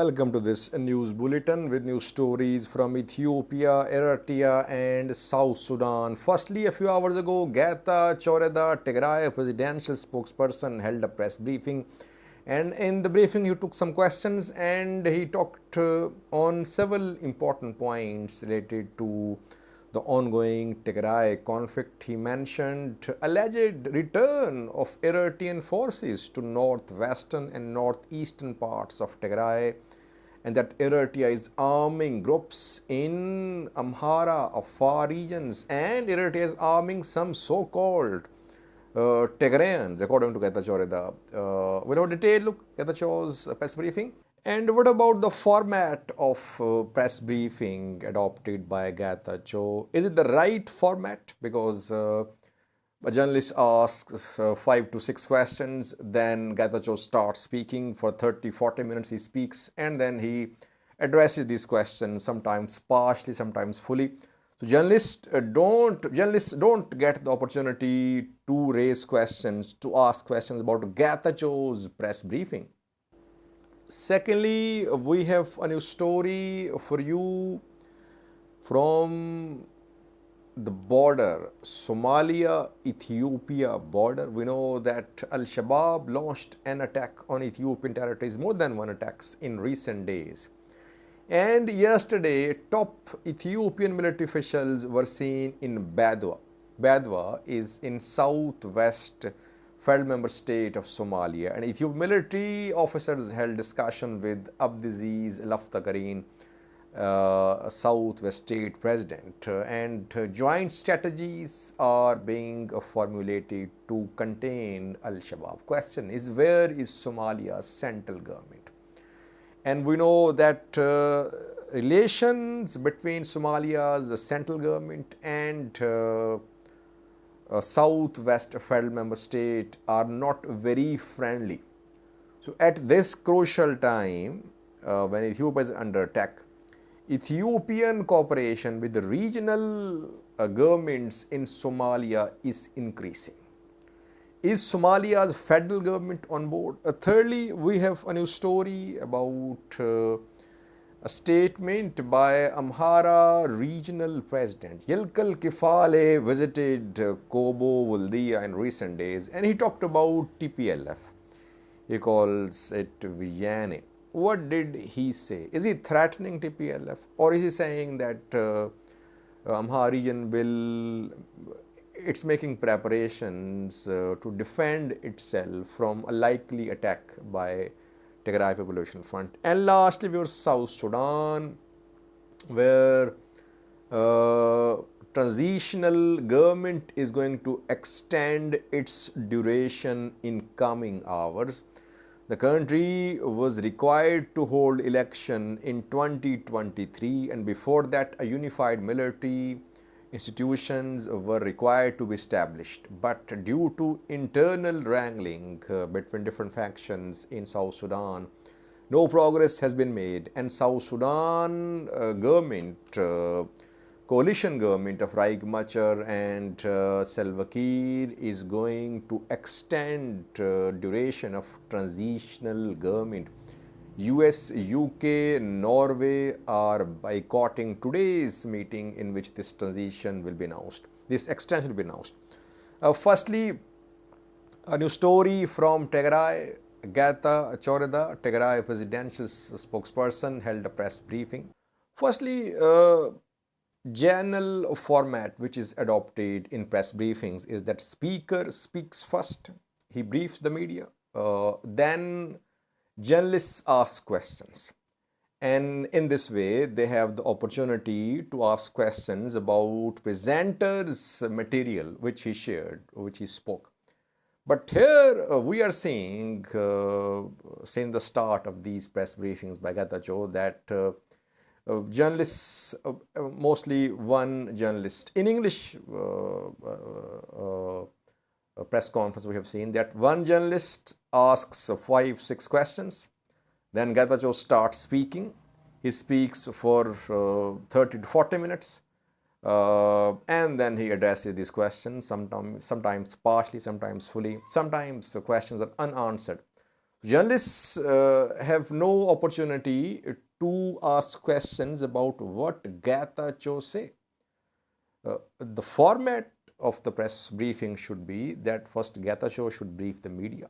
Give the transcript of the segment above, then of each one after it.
Welcome to this news bulletin with news stories from Ethiopia, Eritrea and South Sudan. Firstly, a few hours ago, Getachew Reda, Tigray presidential spokesperson, held a press briefing, and in the briefing he took some questions and he talked on several important points related to the ongoing Tigray conflict. He mentioned alleged return of Eritrean forces to northwestern and northeastern parts of Tigray, and that Eritrea is arming groups in Amhara of far regions, and Eritrea is arming some so-called Tigrayans, according to Getachew Reda. We'll have a detailed look at Getachew's press briefing. And what about the format of press briefing adopted by Getachew? Is it the right format? Because a journalist asks 5 to 6 questions, then Getachew starts speaking for 30-40 minutes. He speaks and then he addresses these questions, sometimes partially, sometimes fully. So journalists don't get the opportunity to raise questions, to ask questions about Getachew's press briefing. Secondly, we have a new story for you from the border, Somalia-Ethiopia border. We know that Al-Shabaab launched an attack on Ethiopian territories, more than one attacks in recent days. And yesterday, top Ethiopian military officials were seen in Badwa. Badwa is in southwest federal member state of Somalia, and Ethiopian military officers held discussion with Abdiaziz Laftagarin, Southwest State President, and joint strategies are being formulated to contain Al-Shabaab. Question is, where is Somalia's central government? And we know that relations between Somalia's central government and southwest federal member state are not very friendly. So at this crucial time, when Ethiopia is under attack, Ethiopian cooperation with the regional governments in Somalia is increasing. Is Somalia's federal government on board? Thirdly, we have a new story about a statement by Amhara regional president. Yilkal Kifale visited Kobo, Wuldia in recent days, and he talked about TPLF. He calls it Vijayane. What did he say? Is he threatening TPLF, or is he saying that Amhara region it's making preparations to defend itself from a likely attack by Tigray Population Front? And lastly, we have South Sudan, where transitional government is going to extend its duration in coming hours. The country was required to hold election in 2023, and before that a unified military institutions were required to be established, but due to internal wrangling between different factions in South Sudan, no progress has been made, and South Sudan government, coalition government of Riek Machar and Salva Kiir is going to extend duration of transitional government. US, UK, Norway are boycotting today's meeting in which this transition will be announced. This extension will be announced. Firstly, a new story from Tigray. Getachew Reda, Tigray presidential spokesperson, held a press briefing. Firstly, general format which is adopted in press briefings is that speaker speaks first, he briefs the media, then journalists ask questions, and in this way they have the opportunity to ask questions about presenter's material which he shared, which he spoke. But here we are seeing since the start of these press briefings by Getachew that journalists, mostly one journalist in English press conference, we have seen that one journalist asks 5-6 questions, then Getachew starts speaking. He speaks for 30 to 40 minutes, and then he addresses these questions, sometimes partially, sometimes fully, sometimes the questions are unanswered. Journalists have no opportunity to ask questions about what Getachew say. The format of the press briefing should be that first Getachew should brief the media.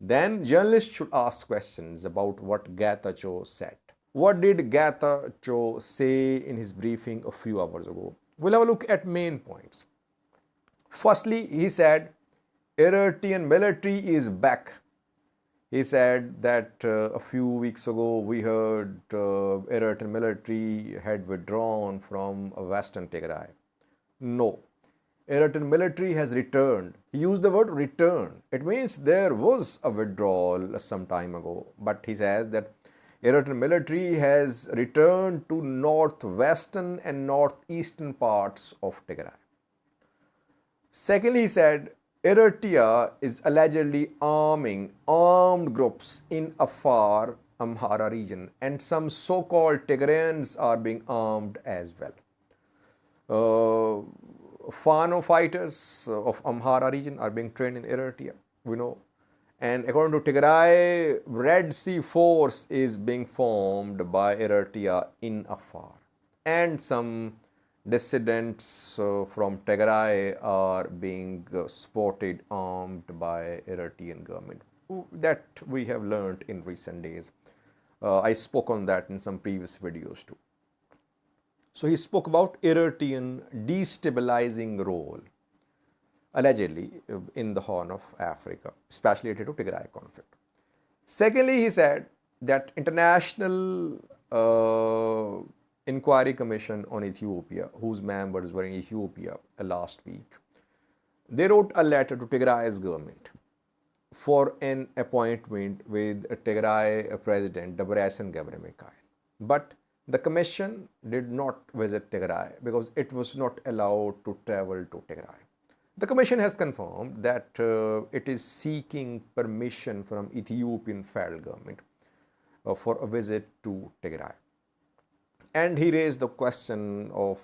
Then journalists should ask questions about what Getachew said. What did Getachew say in his briefing a few hours ago? We'll have a look at main points. Firstly, he said Eritrean military is back. He said that a few weeks ago we heard Eritrean military had withdrawn from Western Tigray. No, Eritrean military has returned. He used the word return. It means there was a withdrawal some time ago. But he says that Eritrean military has returned to northwestern and northeastern parts of Tigray. Secondly, he said Eritrea is allegedly arming armed groups in Afar, Amhara region, and some so-called Tigrayans are being armed as well. Fano fighters of Amhara region are being trained in Eritrea, we know. And according to Tigray, Red Sea Force is being formed by Eritrea in Afar. And some dissidents from Tigray are being spotted armed by Eritrean government. That we have learned in recent days. I spoke on that in some previous videos too. So he spoke about Eritrean destabilizing role, allegedly, in the Horn of Africa, especially related to Tigray conflict. Secondly, he said that international inquiry commission on Ethiopia, whose members were in Ethiopia last week, they wrote a letter to Tigray's government for an appointment with Tigray President Debretsion Gebremichael. But the commission did not visit Tigray because it was not allowed to travel to Tigray. The commission has confirmed that it is seeking permission from Ethiopian federal government for a visit to Tigray. And he raised the question of,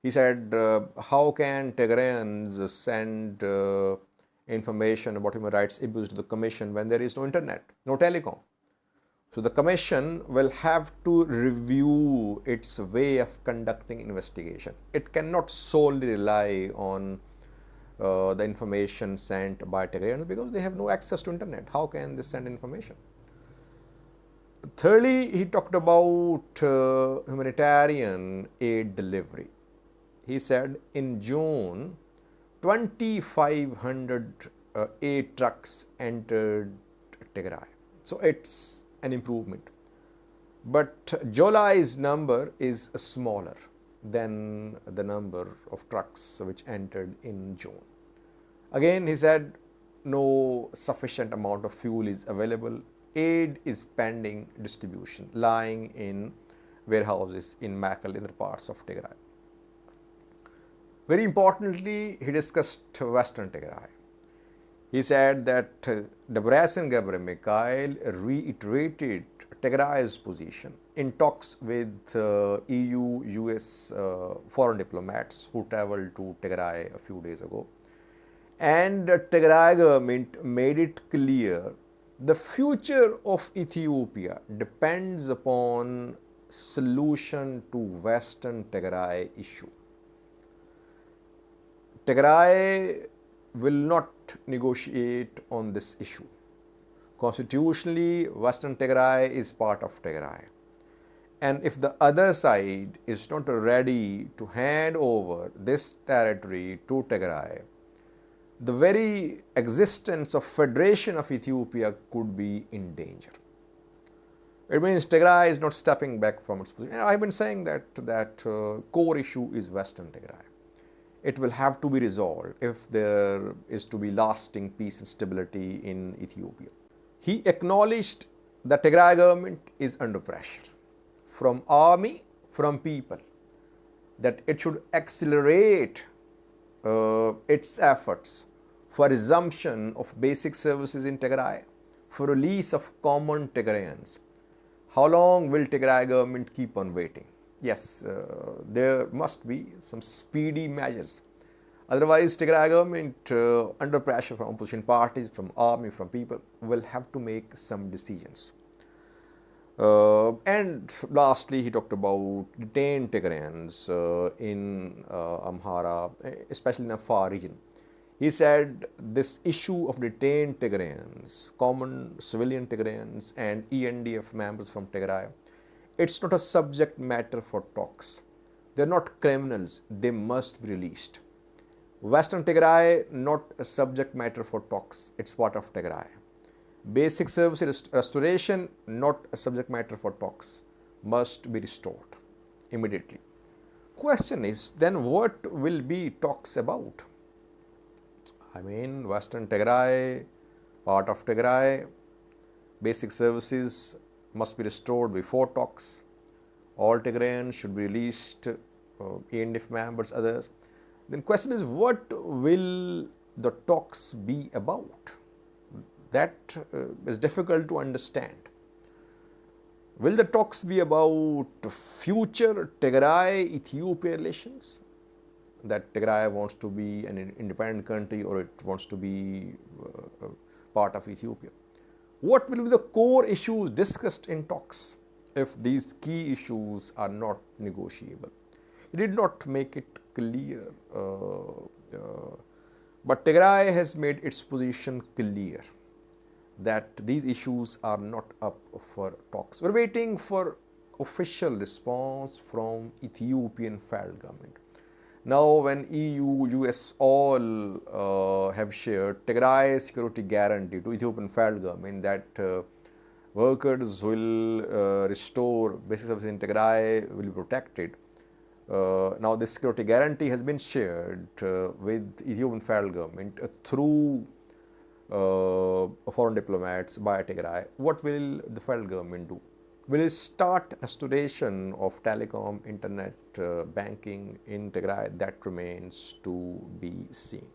he said, how can Tigrayans send information about human rights abuses to the commission when there is no internet, no telecom? So the commission will have to review its way of conducting investigation. It cannot solely rely on the information sent by Tigrayans because they have no access to internet. How can they send information? Thirdly, he talked about humanitarian aid delivery. He said in June, 2,500 aid trucks entered Tigray. So it's an improvement. But July's number is smaller than the number of trucks which entered in June. Again, he said no sufficient amount of fuel is available. Aid is pending distribution, lying in warehouses in Mekelle and other parts of Tigray. Very importantly, he discussed Western Tigray. He said that Debretsion Gebremichael reiterated Tigray's position in talks with EU, US foreign diplomats who traveled to Tigray a few days ago. And the Tigray government made it clear the future of Ethiopia depends upon solution to Western Tigray issue. Tigray will not negotiate on this issue. Constitutionally, Western Tigray is part of Tigray. And if the other side is not ready to hand over this territory to Tigray, the very existence of Federation of Ethiopia could be in danger. It means Tigray is not stepping back from its position. And I've been saying that core issue is Western Tigray. It will have to be resolved if there is to be lasting peace and stability in Ethiopia. He acknowledged that Tigray government is under pressure from army, from people, that it should accelerate its efforts for resumption of basic services in Tigray, for release of common Tigrayans. How long will Tigray government keep on waiting? Yes, there must be some speedy measures. Otherwise, Tigray government, under pressure from opposition parties, from army, from people, will have to make some decisions. And lastly, he talked about detained Tigrayans in Amhara, especially in the far region. He said this issue of detained Tigrayans, common civilian Tigrayans and ENDF members from Tigray, it's not a subject matter for talks. They're not criminals, they must be released. Western Tigray, not a subject matter for talks, it's part of Tigray. Basic service restoration, not a subject matter for talks, must be restored immediately. Question is, then what will be talks about? I mean, Western Tigray, part of Tigray, basic services must be restored before talks. All Tigrayans should be released, ENDF members, others. Then question is, what will the talks be about? That is difficult to understand. Will the talks be about future Tigray-Ethiopia relations? That Tigray wants to be an independent country or it wants to be part of Ethiopia. What will be the core issues discussed in talks if these key issues are not negotiable? He did not make it clear, but Tigray has made its position clear that these issues are not up for talks. We're waiting for official response from Ethiopian federal government. Now, when EU, US all have shared Tigray security guarantee to Ethiopian federal government that workers will restore basic services in Tigray will be protected. Now, this security guarantee has been shared with Ethiopian federal government through foreign diplomats by Tigray. What will the federal government do? Will it start restoration of telecom, internet, banking in Tigray? That remains to be seen.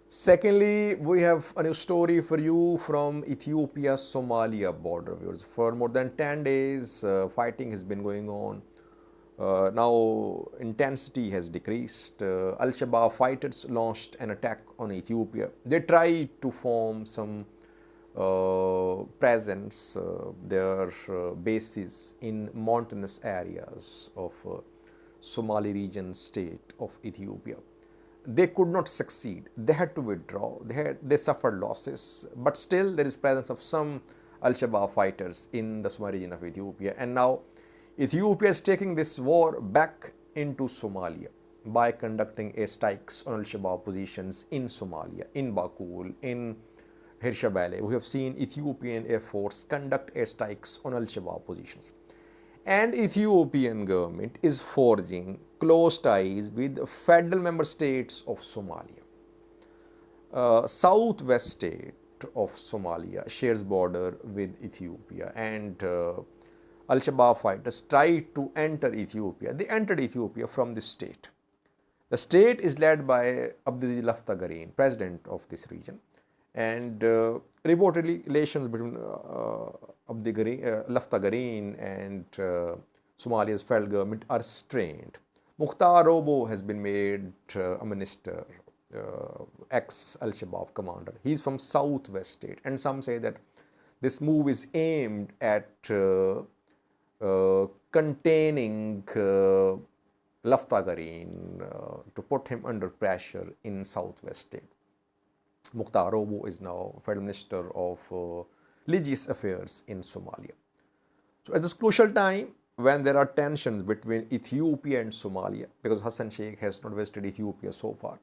Secondly, we have a new story for you from Ethiopia Somalia border. For more than 10 days, fighting has been going on. Now intensity has decreased. Al-Shabaab fighters launched an attack on Ethiopia. They tried to form some presence, their bases in mountainous areas of Somali region state of Ethiopia. They could not succeed. They had to withdraw. They suffered losses, but still there is presence of some Al-Shabaab fighters in the Somali region of Ethiopia. And now Ethiopia is taking this war back into Somalia by conducting airstrikes on Al-Shabaab positions in Somalia, in Bakul, in Hirshabelle. We have seen Ethiopian Air Force conduct airstrikes on Al-Shabaab positions. And Ethiopian government is forging close ties with federal member states of Somalia. Southwest state of Somalia shares border with Ethiopia, and Al-Shabaab fighters tried to enter Ethiopia. They entered Ethiopia from this state. The state is led by Abdiaziz Laftagarin, president of this region, and reportedly relations between Laftagarin and Somalia's federal government are strained. Mukhtar Robo has been made a minister, ex-Al-Shabaab commander. He's from Southwest state, and some say that this move is aimed at containing Laftagarin to put him under pressure in Southwest state. Mukhtar Robo is now Federal Minister of Religious Affairs in Somalia. So at this crucial time, when there are tensions between Ethiopia and Somalia, because Hassan Sheikh has not visited Ethiopia so far,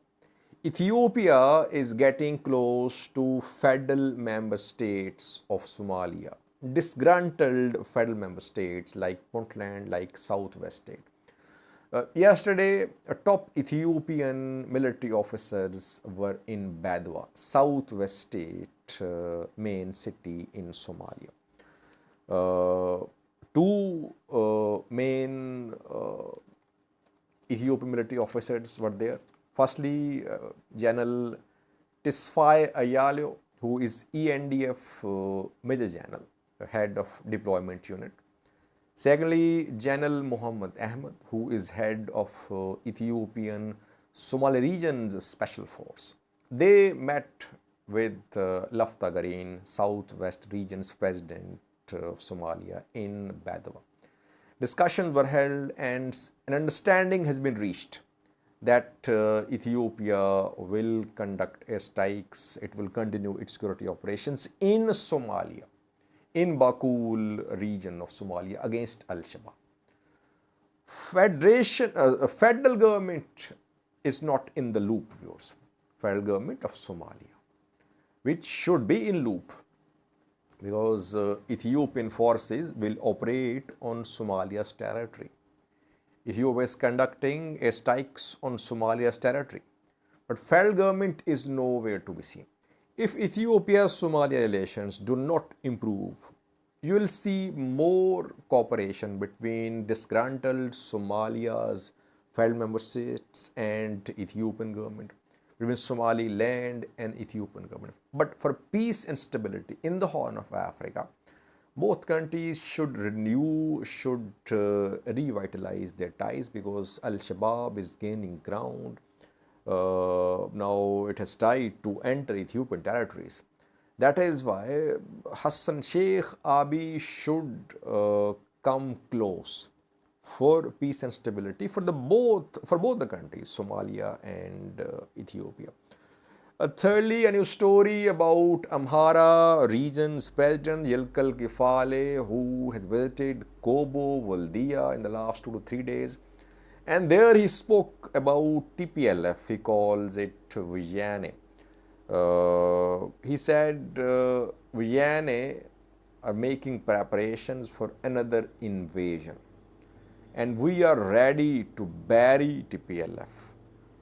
Ethiopia is getting close to federal member states of Somalia, disgruntled federal member states like Puntland, like Southwest state. Yesterday, top Ethiopian military officers were in Badwa, Southwest state, main city in Somalia. Two main Ethiopian military officers were there. Firstly, General Tisfaye Ayalo, who is ENDF Major General, head of deployment unit. Secondly, General Muhammad Ahmed, who is head of Ethiopian Somali region's special force. They met with Lafta Gareen, Southwest Region's president of Somalia, in Badawa. Discussions were held and an understanding has been reached that Ethiopia will conduct airstrikes, it will continue its security operations in Somalia, in Bakul region of Somalia against Al-Shabaab. Federal government is not in the loop, viewers. Federal government of Somalia, which should be in loop, because Ethiopian forces will operate on Somalia's territory. Ethiopia is conducting airstrikes on Somalia's territory, but federal government is nowhere to be seen. If Ethiopia-Somalia relations do not improve, you will see more cooperation between disgruntled Somalia's federal member states and Ethiopian government, between Somaliland and Ethiopian government. But for peace and stability in the Horn of Africa, both countries should revitalize their ties, because Al-Shabaab is gaining ground. Now it has tried to enter Ethiopian territories. That is why Hassan Sheikh Abiy should come close for peace and stability for both the countries, Somalia and Ethiopia. Thirdly, a new story about Amhara region's president Yilkal Kifale, who has visited Kobo, Waldia in the last 2 to 3 days. And there he spoke about TPLF, he calls it Vijayane. He said Vijayane are making preparations for another invasion. And we are ready to bury TPLF.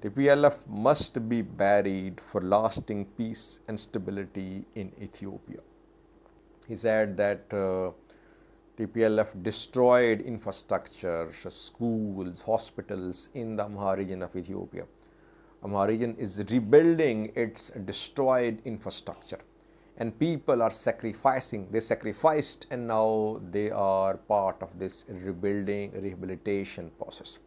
TPLF must be buried for lasting peace and stability in Ethiopia. He said that TPLF destroyed infrastructure, schools, hospitals in the Amhara region of Ethiopia. Amhara region is rebuilding its destroyed infrastructure, and people are sacrificing. They sacrificed, and now they are part of this rehabilitation process.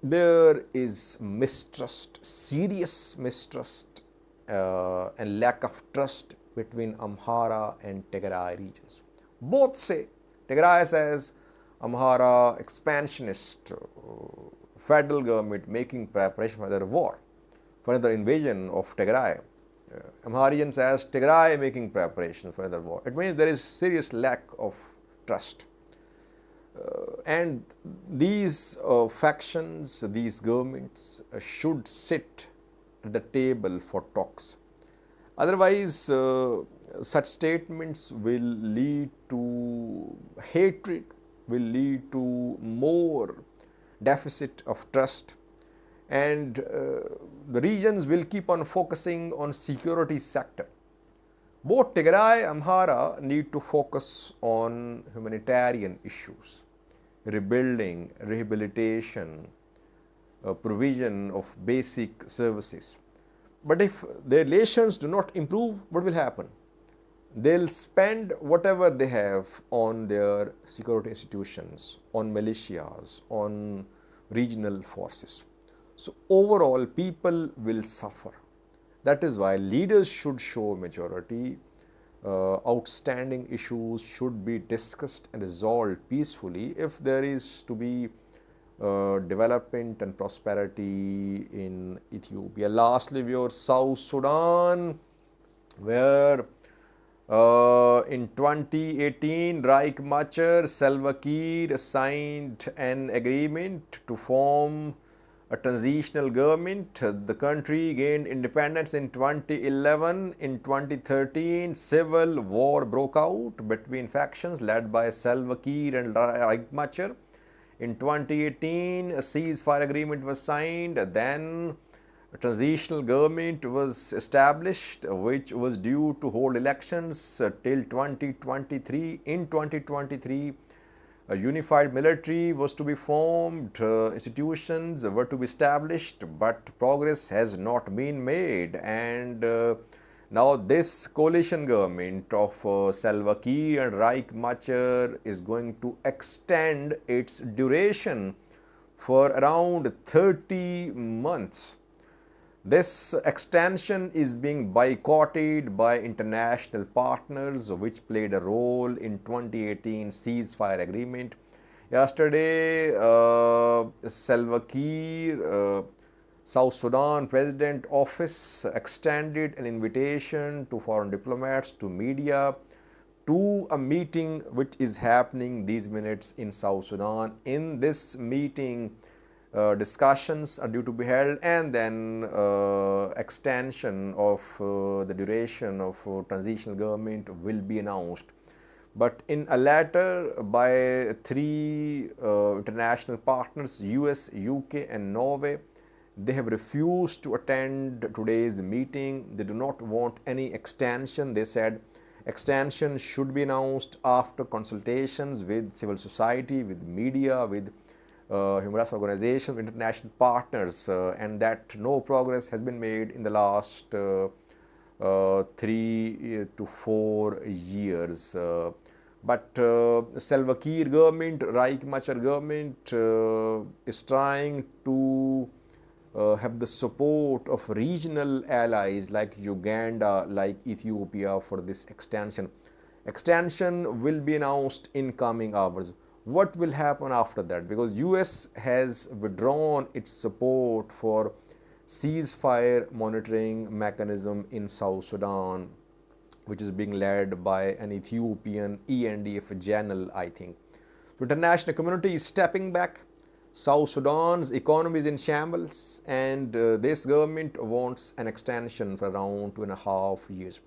There is mistrust, serious mistrust and lack of trust between Amhara and Tigray regions. Both say, Tigray says Amhara expansionist, federal government making preparation for another war, for another invasion of Tigray. Amhara region says Tigray making preparation for another war. It means there is serious lack of trust. And these factions, these governments should sit at the table for talks. Otherwise, such statements will lead to hatred, will lead to more deficit of trust, and the regions will keep on focusing on security sector. Both Tigray and Amhara need to focus on humanitarian issues, rebuilding, rehabilitation, provision of basic services. But if their relations do not improve, what will happen? They'll spend whatever they have on their security institutions, on militias, on regional forces. So overall, people will suffer. That is why leaders should show majority. Outstanding issues should be discussed and resolved peacefully if there is to be development and prosperity in Ethiopia. Lastly, we have South Sudan, where in 2018, Riek Machar, Salva Kiir signed an agreement to form a transitional government. The country gained independence in 2011. In 2013, civil war broke out between factions led by Salva Kiir and Riek Machar. In 2018, a ceasefire agreement was signed. Then a transitional government was established, which was due to hold elections till 2023. In 2023, a unified military was to be formed, institutions were to be established, but progress has not been made. And now this coalition government of Salva Kiir and Riek Machar is going to extend its duration for around 30 months. This extension is being boycotted by international partners, which played a role in 2018 ceasefire agreement. Yesterday, Salva Kiir, South Sudan President Office extended an invitation to foreign diplomats, to media, to a meeting which is happening these minutes in South Sudan. In this meeting, discussions are due to be held, and then extension of the duration of transitional government will be announced. But in a letter by three international partners, US, UK and Norway, they have refused to attend today's meeting. They do not want any extension. They said extension should be announced after consultations with civil society, with media, with human rights organizations, international partners, and that no progress has been made in the last 3 to 4 years. But Salva Kiir government, Reich Machar government is trying to have the support of regional allies like Uganda, like Ethiopia for this extension. Extension will be announced in coming hours. What will happen after that? Because US has withdrawn its support for ceasefire monitoring mechanism in South Sudan, which is being led by an Ethiopian ENDF general, I think. So international community is stepping back. South Sudan's economy is in shambles, and this government wants an extension for around 2.5 years.